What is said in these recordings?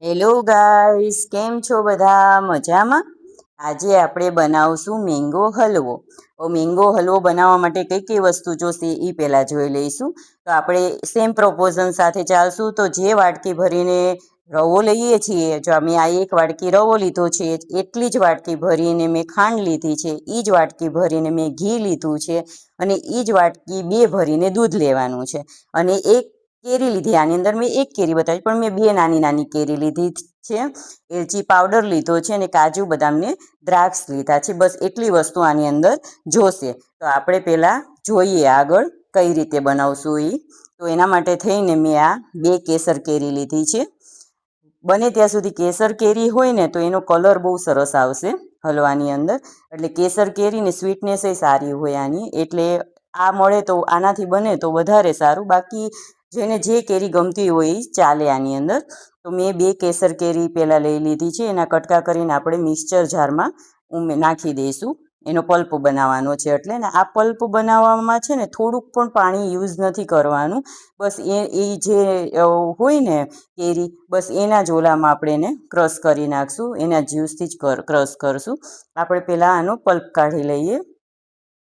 Hello guys, કેમ છો બધા? મજામાં? આજે આપણે બનાવશું મેંગો હલવો. મેંગો હલવો બનાવવા માટે કઈ કઈ વસ્તુ જોશે એ પહેલાં જોઈ લઈશું. તો આપણે સેમ પ્રોપોઝન સાથે ચાલશું. તો જે વાટકી ભરીને રવો લઈએ છીએ, જો મેં આ એક વાટકી રવો લીધો છે, એટલી જ વાટકી ભરીને મેં ખાંડ લીધી છે, એ જ વાટકી ભરીને મેં ઘી લીધું છે, અને એ જ વાટકી 2 ભરીને દૂધ લેવાનું છે, અને એક કેરી લીધી. આની અંદર મેં એક કેરી બતાવી, પણ મેં 2 નાની નાની કેરી લીધી છે. એલચી પાવડર લીધો છે, અને કાજુ બદામને દ્રાક્ષ લીધા છે. બસ એટલી વસ્તુ આની અંદર જોશે. તો આપણે પહેલાં જોઈએ આગળ કઈ રીતે બનાવશું એ. તો એના માટે થઈને મેં આ 2 કેસર કેરી લીધી છે. બને ત્યાં સુધી કેસર કેરી હોય ને તો એનો કલર બહુ સરસ આવશે હલવાની અંદર. એટલે કેસર કેરીને સ્વીટનેસ એ સારી હોય આની, એટલે આ મળે તો આનાથી બને તો વધારે સારું. બાકી જેને જે કેરી ગમતી હોય એ ચાલે આની અંદર. તો મેં 2 કેસર કેરી પહેલાં લઈ લીધી છે. એના કટકા કરીને આપણે મિક્સચર જારમાં નાખી દઈશું. એનો પલ્પ બનાવવાનો છે. એટલે ને આ પલ્પ બનાવવામાં છે ને થોડુંક પણ પાણી યુઝ નથી કરવાનું. બસ એ જે હોય ને કેરી, બસ એના જ ઓલામાં આપણે એને ક્રશ કરી નાખશું. એના જ્યુસથી જ ક્રશ કરશું. આપણે પહેલાં આનો પલ્પ કાઢી લઈએ,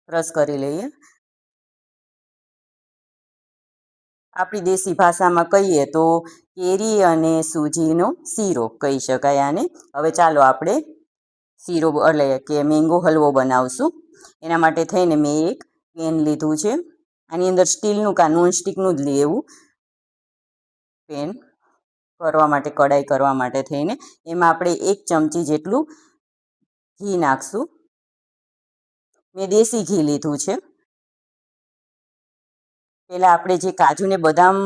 ક્રશ કરી લઈએ. આપણી દેશી ભાષામાં કહીએ તો કેરી અને સૂજીનો શીરો કહી શકાય આને. હવે ચાલો આપણે શીરો એટલે કે મેંગો હલવો બનાવશું. એના માટે થઈને મેં એક પેન લીધું છે. આની અંદર સ્ટીલનું કાં નોનસ્ટિકનું જ લેવું પેન કરવા માટે, કઢાઈ કરવા માટે થઈને. એમાં આપણે 1 ચમચી જેટલું ઘી નાખશું. મેં દેશી ઘી લીધું છે. પહેલાં આપણે જે કાજુ ને બદામ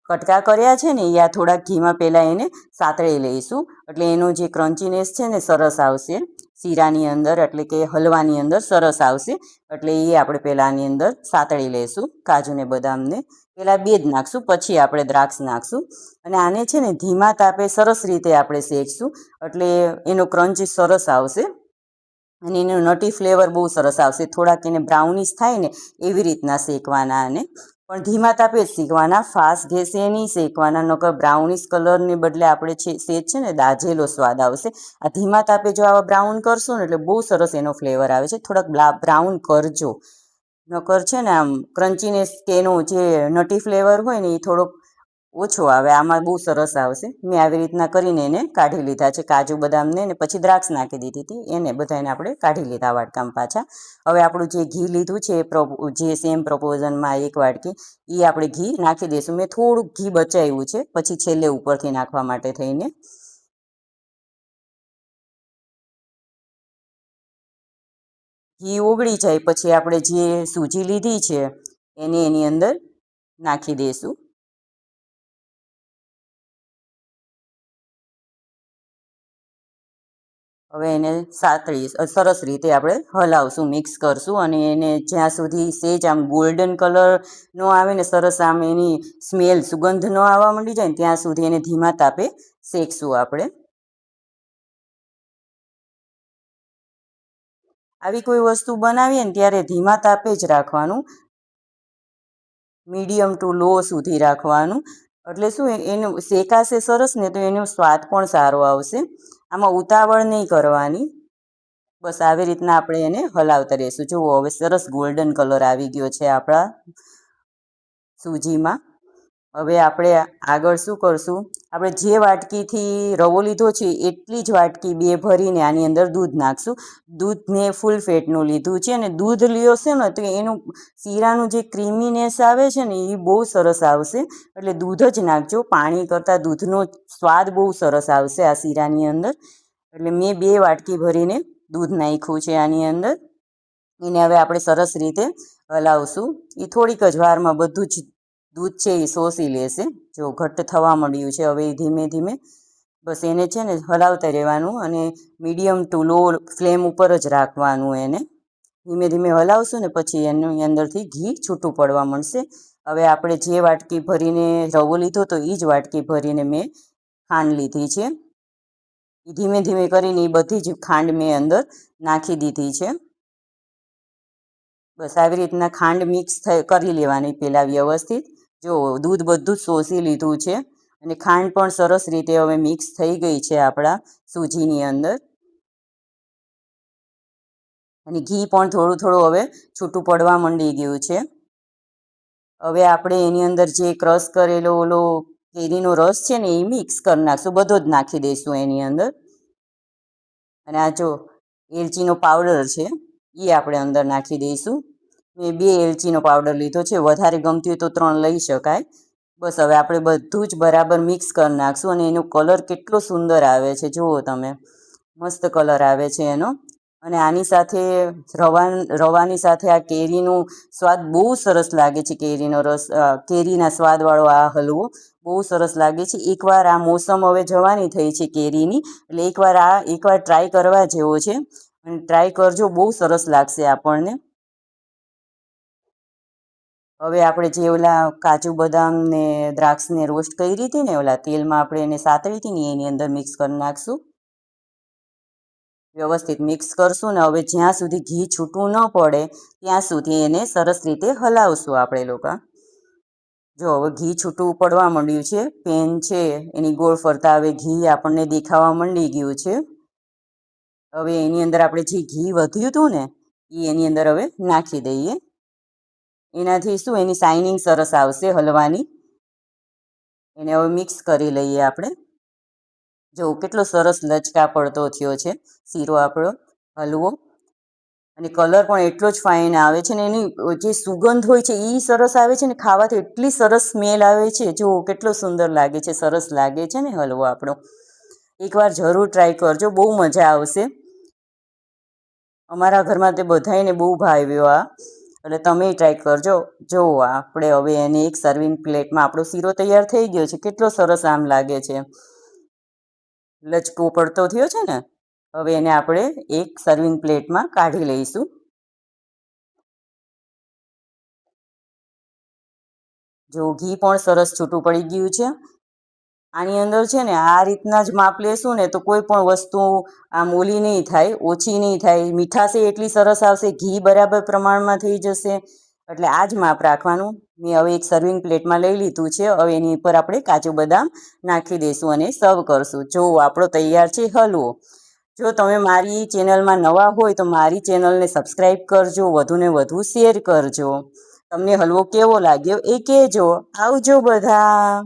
કટકા કર્યા છે ને એ આ થોડાક ઘીમાં પહેલાં એને સાતળી લઈશું. એટલે એનો જે ક્રન્ચીનેસ છે ને સરસ આવશે શીરાની અંદર, એટલે કે હલવાની અંદર સરસ આવશે. એટલે એ આપણે પહેલાં આની અંદર સાતળી લઈશું. કાજુ ને બદામને પહેલાં 2 જ નાખશું, પછી આપણે દ્રાક્ષ નાખશું. અને આને છે ને ધીમા તાપે સરસ રીતે આપણે શેકશું, એટલે એનો ક્રંચ સરસ આવશે અને એનો નટી ફ્લેવર બહુ સરસ આવશે. થોડાક એને બ્રાઉનિશ થાય ને એવી રીતના શેકવાના. અને પણ ધીમા તાપે જ શેકવાના, ફાસ્ટ ગેસે નહીં શેકવાના, નકર બ્રાઉનિશ કલરને બદલે આપણે સેજ છે ને દાઝેલો સ્વાદ આવશે. આ ધીમા તાપે જો આવા બ્રાઉન કરશો ને એટલે બહુ સરસ એનો ફ્લેવર આવે છે. થોડાક બ્રાઉન કરજો, નકર છે ને આમ ક્રન્ચીનેસ કે એનો જે નટી ફ્લેવર હોય ને એ થોડોક ઓછો આવે. આમાં બહુ સરસ આવશે. મેં આવી રીતના કરીને એને કાઢી લીધા છે, કાજુ બદામને, ને પછી દ્રાક્ષ નાખી દીધી હતી. એને બધાને આપણે કાઢી લીધા વાટકામાં પાછા. હવે આપણું જે ઘી લીધું છે જે સેમ પ્રોપોઝનમાં 1 વાટકી એ આપણે ઘી નાખી દઈશું. મેં થોડુંક ઘી બચાવ્યું છે, પછી છેલ્લે ઉપરથી નાખવા માટે થઈને. ઘી ઓગળી જાય પછી આપણે જે સૂજી લીધી છે એને એની અંદર નાખી દઈશું. હવે એને સરસ રીતે આપણે હલાવશું, મિક્સ કરશું. અને એને જ્યાં સુધી સેજ આમ ગોલ્ડન કલર ન આવે ને, સરસ આમ એની સ્મેલ સુગંધ ન આવવા માંડી જાય ને ત્યાં સુધી એને ધીમા તાપે શેકશું. આપણે આવી કોઈ વસ્તુ બનાવીએ ને ત્યારે ધીમા તાપે જ રાખવાનું, મીડિયમ ટુ લો સુધી રાખવાનું. એટલે શું એનું શેકાશે સરસ ને તો એનો સ્વાદ પણ સારો આવશે. આમાં ઉતાવળ નહીં કરવાની. બસ આવી રીતના આપણે એને હલાવતા રહીશું. જુઓ હવે સરસ ગોલ્ડન કલર આવી ગયો છે આપણા સૂજીમાં. હવે આપણે આગળ શું કરશું, આપણે જે વાટકીથી રવો લીધો છે એટલી જ વાટકી 2 ભરીને આની અંદર દૂધ નાખશું. દૂધ મેં ફૂલ ફેટનું લીધું છે. અને દૂધ લ્યો છે ને તો એનું શીરાનું જે ક્રીમીનેસ આવે છે ને એ બહુ સરસ આવશે. એટલે દૂધ જ નાખજો. પાણી કરતાં દૂધનો સ્વાદ બહુ સરસ આવશે આ શીરાની અંદર. એટલે મેં 2 વાટકી ભરીને દૂધ નાખ્યું છે આની અંદર. એને હવે આપણે સરસ રીતે હલાવશું. એ થોડીક જ વારમાં બધું જ દૂધ છે એ શોષી લેશે. જો ઘટ્ટ થવા માંડ્યું છે હવે ધીમે ધીમે. બસ એને છે ને હલાવતા રહેવાનું, અને મીડિયમ ટુ લો ફ્લેમ ઉપર જ રાખવાનું. એને ધીમે ધીમે હલાવશું ને પછી એની અંદરથી ઘી છૂટું પડવા માંડશે. હવે આપણે જે વાટકી ભરીને રવો લીધો તો એ જ વાટકી ભરીને મેં ખાંડ લીધી છે. ધીમે ધીમે કરીને એ બધી જ ખાંડ મેં અંદર નાખી દીધી છે. બસ આવી રીતના ખાંડ મિક્સ કરી લેવાની પહેલાં વ્યવસ્થિત. જો દૂધ બધું જ શોષી લીધું છે. અને ખાંડ પણ સરસ રીતે હવે મિક્સ થઈ ગઈ છે આપણા સૂજીની અંદર. અને ઘી પણ થોડું થોડું હવે છૂટું પડવા માંડી ગયું છે. હવે આપણે એની અંદર જે ક્રશ કરેલો ઓલો કેરીનો રસ છે ને એ મિક્સ કરી નાખશું, બધો જ નાખી દઈશું એની અંદર. અને આ જો એલચીનો પાવડર છે એ આપણે અંદર નાખી દઈશું. મેં 2 એલચીનો પાવડર લીધો છે, વધારે ગમતી હોય તો 3 લઈ શકાય. બસ હવે આપણે બધું જ બરાબર મિક્સ કરી નાખશું. અને એનો કલર કેટલો સુંદર આવે છે, જુઓ તમે, મસ્ત કલર આવે છે એનો. અને આની સાથે રવાની સાથે આ કેરીનું સ્વાદ બહુ સરસ લાગે છે. કેરીનો રસ, કેરીના સ્વાદવાળો આ હલવો બહુ સરસ લાગે છે. એકવાર આ મોસમ હવે જવાની થઈ છે કેરીની, એટલે એકવાર ટ્રાય કરવા જેવો છે. અને ટ્રાય કરજો, બહુ સરસ લાગશે આપણને. હવે આપણે જે ઓલા કાજુ બદામ ને દ્રાક્ષને રોસ્ટ કરી હતી ને, ઓલા તેલમાં આપણે એને સાતળી હતી ને, એની અંદર મિક્સ કરી નાખશું. વ્યવસ્થિત મિક્સ કરશું ને હવે જ્યાં સુધી ઘી છૂટું ન પડે ત્યાં સુધી એને સરસ રીતે હલાવશું આપણે લોકો. જો હવે ઘી છૂટું પડવા માંડ્યું છે, પેન છે એની ગોળ ફરતા હવે ઘી આપણને દેખાવા માંડી ગયું છે. હવે એની અંદર આપણે જે ઘી વધ્યું હતું ને એ એની અંદર હવે નાખી દઈએ. એનાથી શું, એની શાઇનિંગ સરસ આવશે હલવાની. એને હવે મિક્સ કરી લઈએ આપણે. જો કેટલો સરસ લચકા પડતો થયો છે શીરો આપણો હલવો. અને કલર પણ એટલો જ ફાઇન આવે છે. ને એની જે સુગંધ હોય છે એ સરસ આવે છે. ને ખાવાથી એટલી સરસ સ્મેલ આવે છે, જો કેટલો સુંદર લાગે છે, સરસ લાગે છે ને હલવો આપણો. એકવાર જરૂર ટ્રાય કરજો, બહુ મજા આવશે. અમારા ઘરમાં તે બધાયને બહુ ભાવ્યો આ, એટલે તમે ટ્રાય કરજો. જો આપણે હવે એને એક સર્વિંગ પ્લેટમાં, આપણો શીરો તૈયાર થઈ ગયો છે. કેટલો સરસ આમ લાગે છે, લચકો પડતો થયો છે ને. હવે એને આપણે એક સર્વિંગ પ્લેટમાં કાઢી લઈશું. જો ઘી પણ સરસ છૂટું પડી ગયું છે. આની અંદર છે ને આ રીતના જ માપ લેશું ને તો કોઈ પણ વસ્તુ આમ ઓલી નહીં થાય, ઓછી નહીં થાય. મીઠાશે એટલી સરસ આવશે, ઘી બરાબર પ્રમાણમાં થઈ જશે. એટલે આ જ માપ રાખવાનું. મેં હવે એક સર્વિંગ પ્લેટમાં લઈ લીધું છે. હવે એની ઉપર આપણે કાજુ બદામ નાખી દઈશું અને સર્વ કરશું. જો આપણો તૈયાર છે હલવો. જો તમે મારી ચેનલમાં નવા હોય તો મારી ચેનલને સબસ્ક્રાઈબ કરજો, વધુને વધુ શેર કરજો. તમને હલવો કેવો લાગ્યો એ કહેજો. આવજો બધા.